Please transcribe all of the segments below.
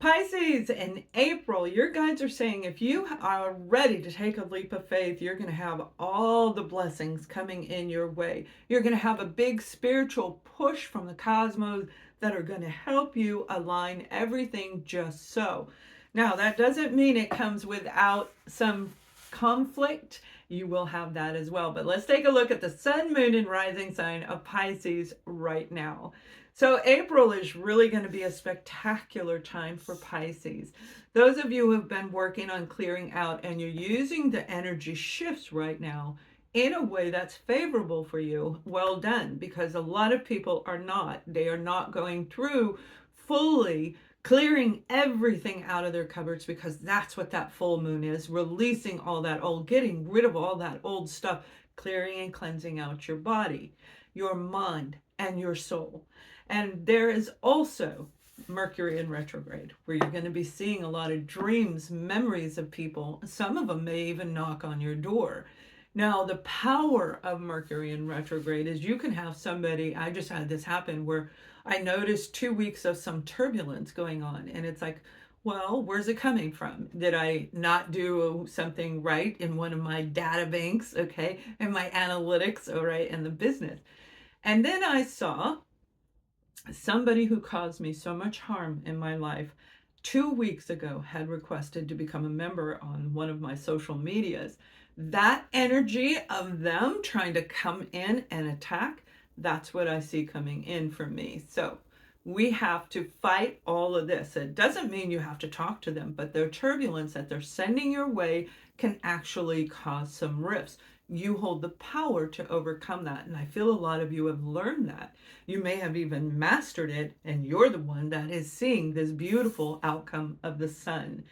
Pisces, in April, your guides are saying if you are ready to take a leap of faith, you're going to have all the blessings coming in your way. You're going to have a big spiritual push from the cosmos that are going to help you align everything just so. Now, that doesn't mean it comes without some conflict. You will have that as well. But let's take a look at the sun, moon, and rising sign of Pisces right now. So April is really going to be a spectacular time for Pisces. Those of you who have been working on clearing out and you're using the energy shifts right now in a way that's favorable for you, well done, because a lot of people are not. They are not going through fully clearing everything out of their cupboards, because that's what that full moon is, releasing all that old, getting rid of all that old stuff, clearing and cleansing out your body, your mind, and your soul. And there is also Mercury in retrograde, where you're going to be seeing a lot of dreams, memories of people. Some of them may even knock on your door. Now, the power of Mercury in retrograde is you can have somebody, I just had this happen where I noticed 2 weeks of some turbulence going on. And it's like, well, where's it coming from? Did I not do something right in one of my data banks, okay, and my analytics, all right, and the business? And then I saw somebody who caused me so much harm in my life 2 weeks ago had requested to become a member on one of my social medias. That energy of them trying to come in and attack, that's what I see coming in for me. So we have to fight all of this. It doesn't mean you have to talk to them, but their turbulence that they're sending your way can actually cause some rifts. You hold the power to overcome that. And I feel a lot of you have learned that. You may have even mastered it, and you're the one that is seeing this beautiful outcome of the sun.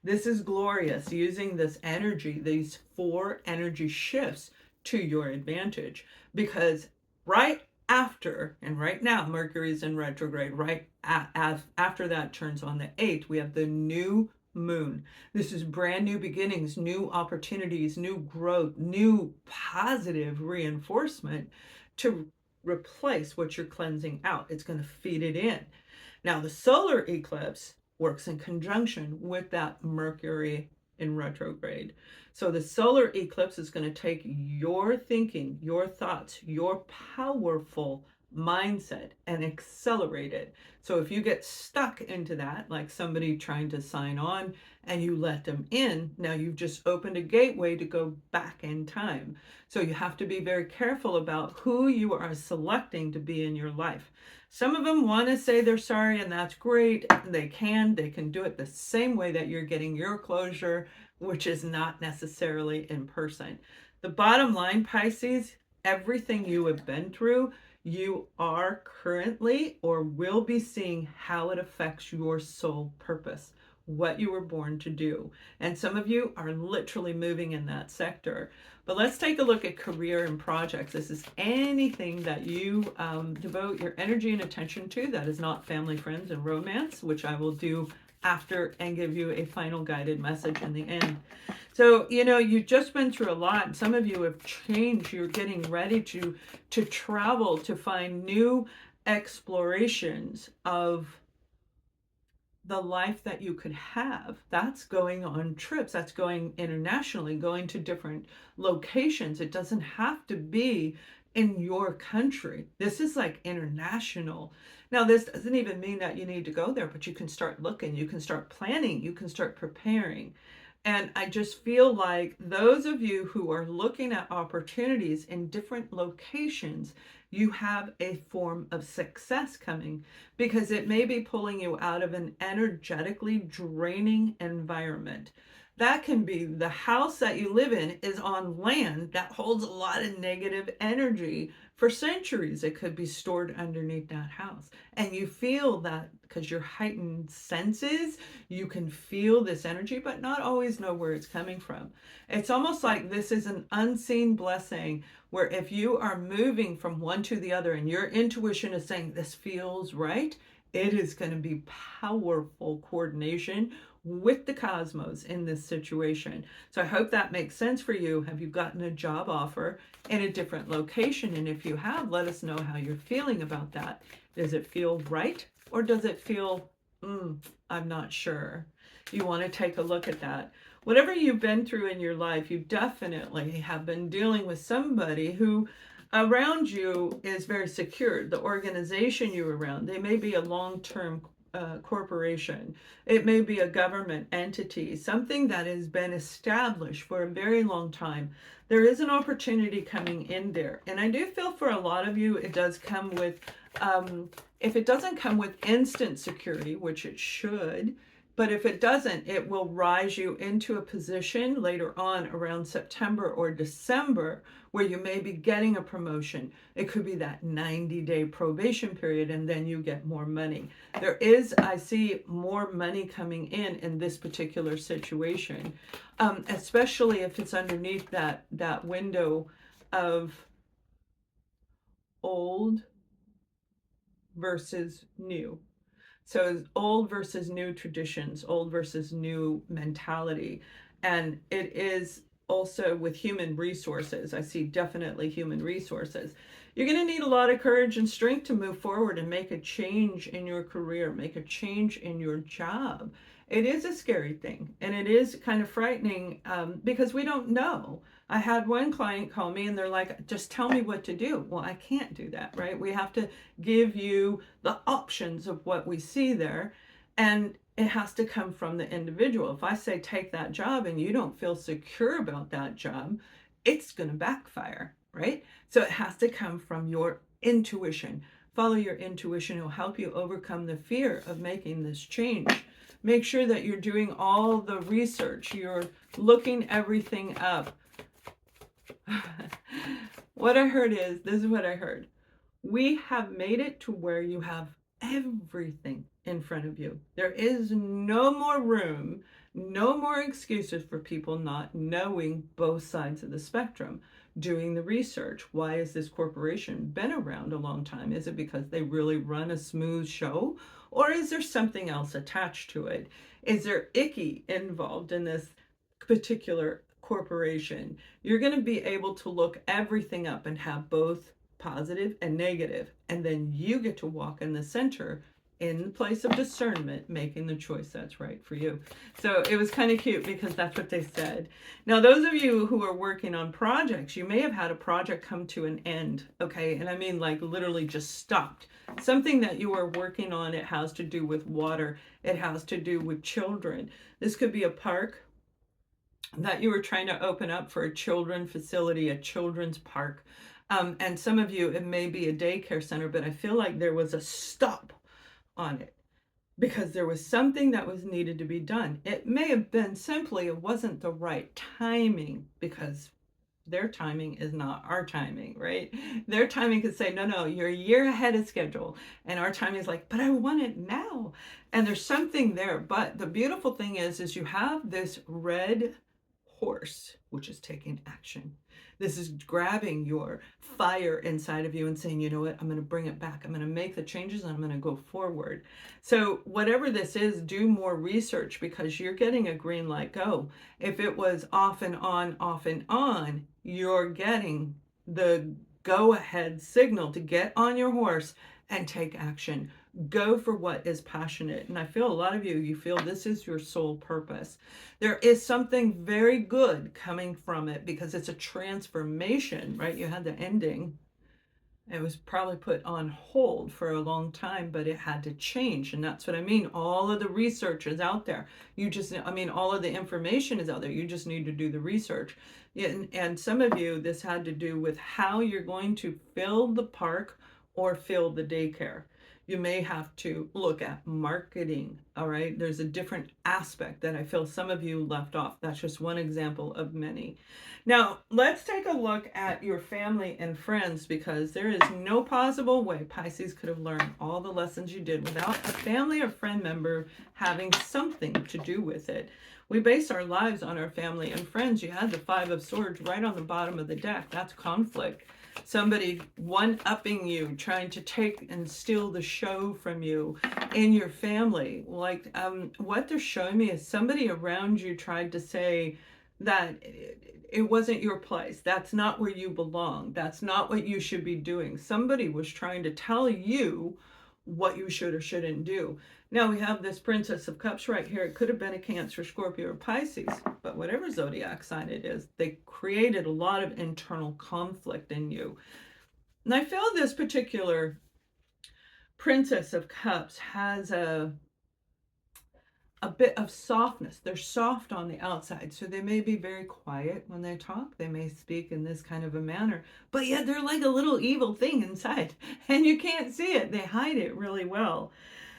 This is glorious, using this energy, these 4 energy shifts to your advantage. Because right after, and right now, Mercury's in retrograde, right after that turns on the 8th, we have the new moon. This is brand new beginnings, new opportunities, new growth, new positive reinforcement to replace what you're cleansing out. It's going to feed it in. Now, the solar eclipse works in conjunction with that Mercury in retrograde. So the solar eclipse is going to take your thinking, your thoughts, your powerful mindset and accelerate it. So if you get stuck into that, like somebody trying to sign on and you let them in, now you've just opened a gateway to go back in time. So you have to be very careful about who you are selecting to be in your life. Some of them want to say they're sorry, and that's great. They can do it the same way that you're getting your closure, which is not necessarily in person. The bottom line, Pisces, everything you have been through, you are currently or will be seeing how it affects your soul purpose, what you were born to do. And some of you are literally moving in that sector. But let's take a look at career and projects. This is anything that you devote your energy and attention to that is not family, friends, and romance, which I will do after and give you a final guided message in the end. So, you've just been through a lot. Some of you have changed. You're getting ready to travel, to find new explorations of the life that you could have. That's going on trips. That's going internationally, going to different locations. It doesn't have to be in your country. This is like international. Now, this doesn't even mean that you need to go there, but you can start looking, you can start planning, you can start preparing. And I just feel like those of you who are looking at opportunities in different locations, you have a form of success coming, because it may be pulling you out of an energetically draining environment. That can be the house that you live in is on land that holds a lot of negative energy for centuries. It could be stored underneath that house. And you feel that because your heightened senses, you can feel this energy, but not always know where it's coming from. It's almost like this is an unseen blessing, where if you are moving from one to the other and your intuition is saying this feels right, it is going to be powerful coordination with the cosmos in this situation. So I hope that makes sense for you. Have you gotten a job offer in a different location? And if you have, let us know how you're feeling about that. Does it feel right, or does it feel I'm not sure. You want to take a look at that. Whatever you've been through in your life, you definitely have been dealing with somebody who around you is very secure. The organization you're around, they may be a long-term corporation. It may be a government entity, something that has been established for a very long time. There is an opportunity coming in there. And I do feel for a lot of you, it does come with, if it doesn't come with instant security, which it should, but if it doesn't, it will rise you into a position later on around September or December where you may be getting a promotion. It could be that 90-day probation period and then you get more money. There is, I see more money coming in this particular situation, especially if it's underneath that window of old versus new. So old versus new traditions, old versus new mentality. And it is also with human resources. I see definitely human resources. You're going to need a lot of courage and strength to move forward and make a change in your career, make a change in your job. It is a scary thing and it is kind of frightening because we don't know. I had one client call me and they're like, just tell me what to do. Well, I can't do that, right? We have to give you the options of what we see there. And it has to come from the individual. If I say take that job and you don't feel secure about that job, it's going to backfire, right? So it has to come from your intuition. Follow your intuition. It will help you overcome the fear of making this change. Make sure that you're doing all the research. You're looking everything up. What I heard is, this is what I heard. We have made it to where you have everything in front of you. There is no more room, no more excuses for people not knowing both sides of the spectrum, doing the research. Why has this corporation been around a long time? Is it because they really run a smooth show? Or is there something else attached to it? Is there icky involved in this particular corporation? You're going to be able to look everything up and have both positive and negative, and then you get to walk in the center in the place of discernment, making the choice that's right for you. So it was kind of cute because that's what they said. Now, those of you who are working on projects, you may have had a project come to an end, okay? And I mean like literally just stopped. Something that you are working on, it has to do with water. It has to do with children. This could be a park that you were trying to open up for a children's facility, a children's park. And some of you, it may be a daycare center, but I feel like there was a stop on it because there was something that was needed to be done. It may have been simply it wasn't the right timing because their timing is not our timing, right? Their timing could say, no, you're a year ahead of schedule. And our timing is like, but I want it now. And there's something there. But the beautiful thing is you have this red horse, which is taking action. This is grabbing your fire inside of you and saying, you know what, I'm going to bring it back. I'm going to make the changes and I'm going to go forward. So whatever this is, do more research because you're getting a green light go. If it was off and on, you're getting the go ahead signal to get on your horse and take action. Go for what is passionate. And I feel a lot of you feel this is your sole purpose. There is something very good coming from it because it's a transformation, right? You had the ending. It was probably put on hold for a long time, but it had to change. And that's what I mean. All of the research is out there. All of the information is out there. You just need to do the research. And some of you, this had to do with how you're going to fill the park or fill the daycare. You may have to look at marketing, all right? There's a different aspect that I feel some of you left off. That's just one example of many. Now, let's take a look at your family and friends because there is no possible way Pisces could have learned all the lessons you did without a family or friend member having something to do with it. We base our lives on our family and friends. You had the Five of Swords right on the bottom of the deck. That's conflict. Somebody one-upping you, trying to take and steal the show from you in your family. Like what they're showing me is somebody around you tried to say that it wasn't your place. That's not where you belong. That's not what you should be doing. Somebody was trying to tell you what you should or shouldn't do. Now we have this Princess of Cups right here. It could have been a Cancer, Scorpio, or Pisces, but whatever zodiac sign it is, they created a lot of internal conflict in you. And I feel this particular Princess of Cups has a bit of softness. They're soft on the outside, so they may be very quiet when they talk. They may speak in this kind of a manner, but yet they're like a little evil thing inside, and you can't see it. They hide it really well.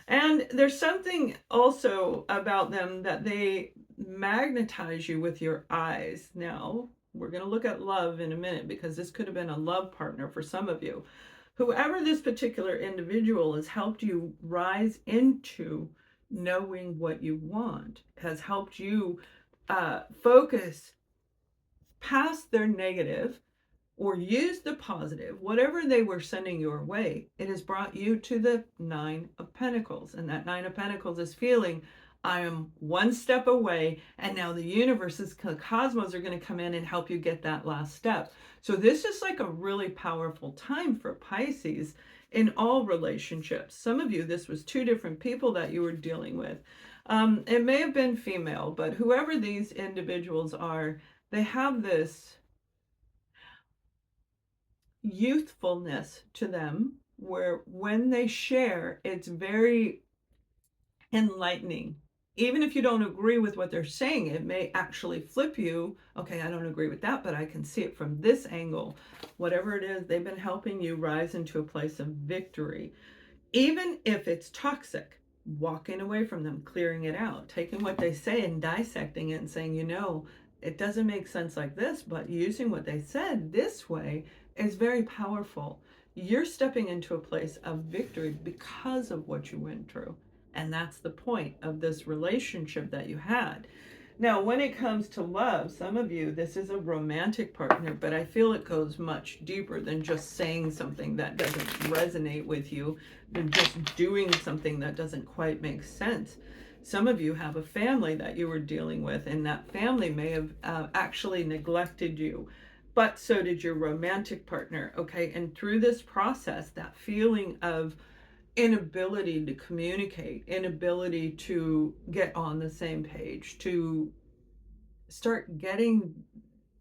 And there's something also about them that they magnetize you with your eyes. Now, we're going to look at love in a minute because this could have been a love partner for some of you. Whoever this particular individual has helped you rise into knowing what you want, has helped you focus past their negative or use the positive, whatever they were sending your way. It has brought you to the Nine of Pentacles. And that Nine of Pentacles is feeling, I am one step away, and now the universes, the cosmos are going to come in and help you get that last step. So this is like a really powerful time for Pisces in all relationships. Some of you, this was two different people that you were dealing with. It may have been female, but whoever these individuals are, they have this youthfulness to them where when they share, it's very enlightening. Even if you don't agree with what they're saying, it may actually flip you. Okay, I don't agree with that, but I can see it from this angle. Whatever it is, they've been helping you rise into a place of victory. Even if it's toxic, walking away from them, clearing it out, taking what they say and dissecting it and saying, you know, it doesn't make sense like this, but using what they said this way is very powerful. You're stepping into a place of victory because of what you went through. And that's the point of this relationship that you had. Now, when it comes to love, some of you, this is a romantic partner, but I feel it goes much deeper than just saying something that doesn't resonate with you, than just doing something that doesn't quite make sense. Some of you have a family that you were dealing with, and that family may have actually neglected you, but so did your romantic partner, okay? And through this process, that feeling of inability to communicate, inability to get on the same page, to start getting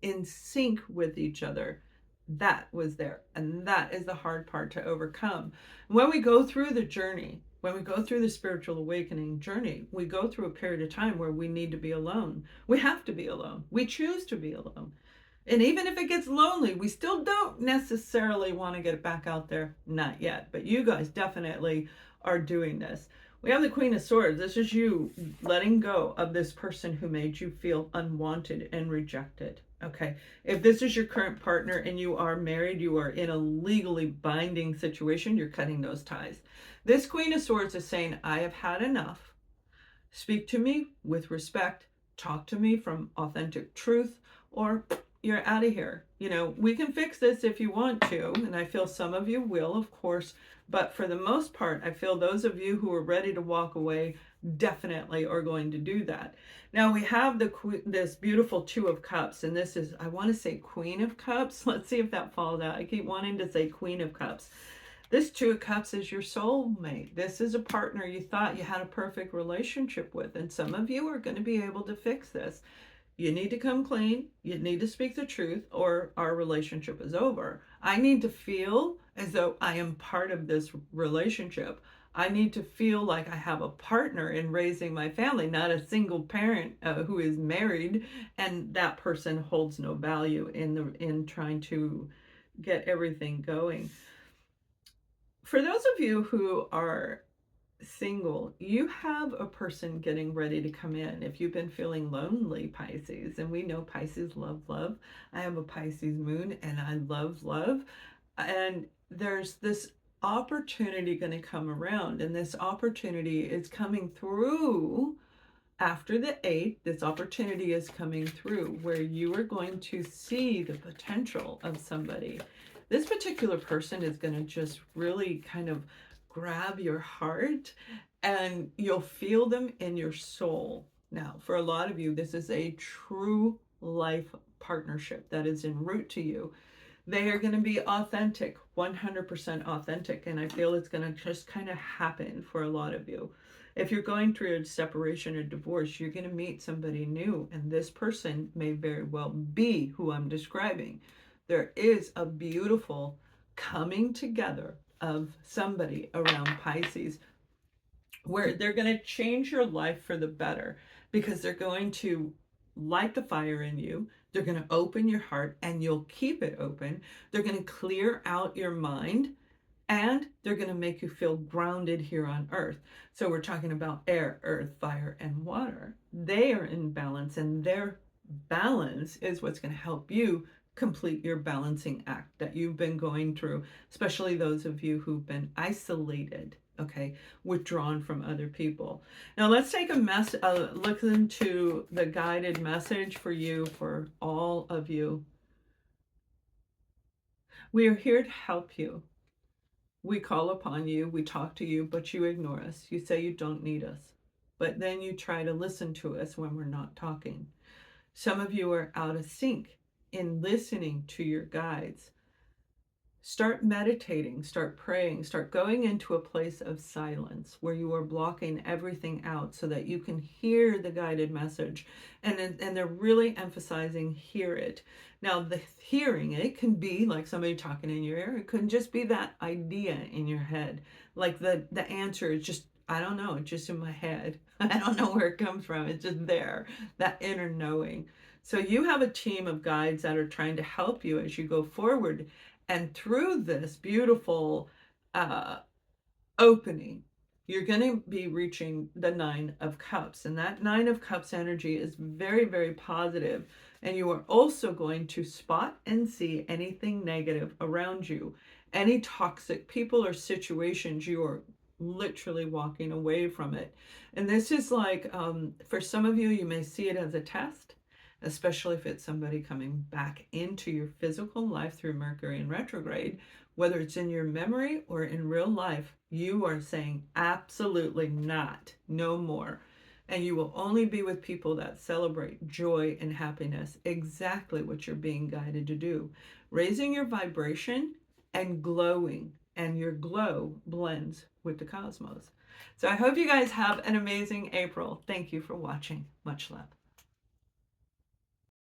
in sync with each other, that was there. And that is the hard part to overcome. When we go through the journey, when we go through the spiritual awakening journey, we go through a period of time where we need to be alone. We have to be alone. We choose to be alone. And even if it gets lonely, we still don't necessarily want to get it back out there. Not yet. But you guys definitely are doing this. We have the Queen of Swords. This is you letting go of this person who made you feel unwanted and rejected. Okay. If this is your current partner and you are married, you are in a legally binding situation, you're cutting those ties. This Queen of Swords is saying, I have had enough. Speak to me with respect. Talk to me from authentic truth, or you're out of here. You know, we can fix this if you want to, and I feel some of you will, of course, but for the most part, I feel those of you who are ready to walk away definitely are going to do that. Now we have this beautiful Two of Cups, and this is, I want to say Queen of Cups. Let's see if that falls out. I keep wanting to say Queen of Cups. This Two of Cups is your soulmate. This is a partner you thought you had a perfect relationship with, and some of you are going to be able to fix this. You need to come clean. You need to speak the truth, or our relationship is over. I need to feel as though I am part of this relationship. I need to feel like I have a partner in raising my family, not a single parent who is married and that person holds no value in trying to get everything going. For those of you who are single, you have a person getting ready to come in. If you've been feeling lonely, Pisces, and we know Pisces love love. I have a Pisces moon and I love love. And there's this opportunity going to come around, and this opportunity is coming through after the 8th. This opportunity is coming through where you are going to see the potential of somebody. This particular person is going to just really kind of grab your heart, and you'll feel them in your soul. Now, for a lot of you, this is a true life partnership that is en route to you. They are going to be authentic, 100% authentic. And I feel it's going to just kind of happen for a lot of you. If you're going through a separation or divorce, you're going to meet somebody new. And this person may very well be who I'm describing. There is a beautiful coming together of somebody around Pisces where they're going to change your life for the better because they're going to light the fire in you. They're going to open your heart and you'll keep it open. They're going to clear out your mind and they're going to make you feel grounded here on earth. So we're talking about air, earth, fire, and water. They are in balance, and their balance is what's going to help you complete your balancing act that you've been going through, especially those of you who've been isolated, okay, withdrawn from other people. Now let's take a look into the guided message for you, for all of you. We are here to help you. We call upon you, we talk to you, but you ignore us. You say you don't need us, but then you try to listen to us when we're not talking. Some of you are out of sync in listening to your guides. Start meditating, start praying, start going into a place of silence where you are blocking everything out so that you can hear the guided message. And they're really emphasizing hear it. Now, the hearing it can be like somebody talking in your ear. It couldn't just be that idea in your head. Like the answer is just, I don't know, it's just in my head. I don't know where it comes from. It's just there, that inner knowing. So you have a team of guides that are trying to help you as you go forward. And through this beautiful uh, opening, you're going to be reaching the Nine of Cups. And that Nine of Cups energy is very, very positive. And you are also going to spot and see anything negative around you. Any toxic people or situations, you are literally walking away from it. And this is like, for some of you, you may see it as a test, especially if it's somebody coming back into your physical life through Mercury in retrograde. Whether it's in your memory or in real life, you are saying absolutely not, no more. And you will only be with people that celebrate joy and happiness, exactly what you're being guided to do. Raising your vibration and glowing, and your glow blends with the cosmos. So I hope you guys have an amazing April. Thank you for watching. Much love.